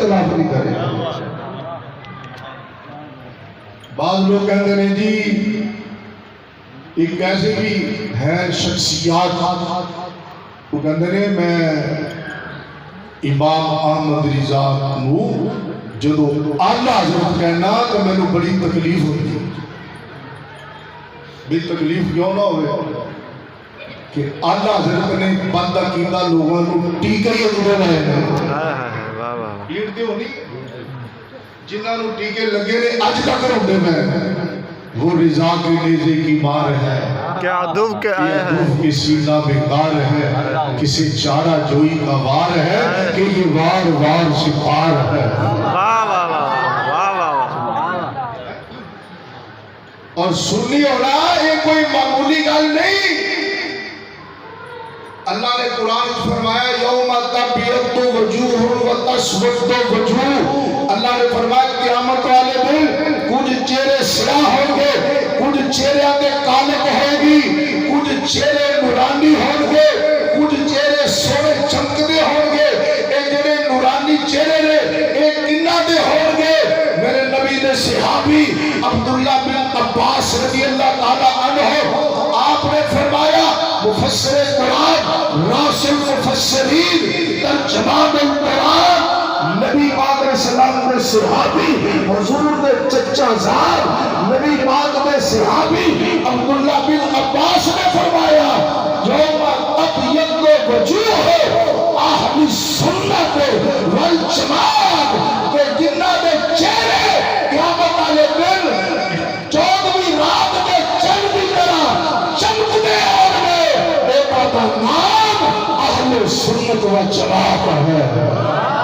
اختلاف نہیں کرے. بعض لوگ کہتے ہیں جی ایک ایسے بھی ہے شخصیات وہ کہتے ہیں میں امام احمد رضا نو جدو آلہ حضرت کہنا تو میں نے بڑی تکلیف ہوتی بھی تکلیف کیوں نہ ہوئے کہ آلہ حضرت نے بندہ کیتا لوگوں کو ٹیکہ ہی ادھر رہے ہیں پیڑتے ہو نہیں جنہاں نو ٹیکے لگے نے اج تک روندے میں وہ رضا کے نیزے کی مار ہے کیا دب کے آئے ہیں دب کے سینہ بیکار ہے کسی چارہ جوئی کا وار ہے کہ یہ وار وار سپار ہے. واہ واہ واہ واہ واہ. اور سنی ہونا یہ کوئی معمولی گل نہیں. اللہ نے قرآن فرمایا یوم تبیض وجوہ و تسود وجوہ. اللہ نے فرمایا قیامت والے دن کچھ چہرے سیاہ ہوں گے کچھ چہرے کے کالے ہوں گی کچھ چہرے نورانی ہوں گے کچھ چہرے سونے چمکتے ہوں گے. یہ جڑے نورانی چہرے نے یہ کنہ دے ہوں گے. میرے نبی نے صحابی عبداللہ بن عباس رضی اللہ تعالی عنہ آپ نے فرمایا مفسر قرآن راس المفسرین ترجمان القرآن نبی پاک علیہ السلام نے صحابی حضور نے چچا زاد نبی پاک نے صحابی عبداللہ بن عباس نے فرمایا یوم ابیض وجوہ اہل سنت والجماعت کہ جنہاں دے چہرے قیامت والے دن 14ویں رات میں چند کی طرح چمکتے ہوں گے. ایک کا نام اہل سنت والجماعت ہے.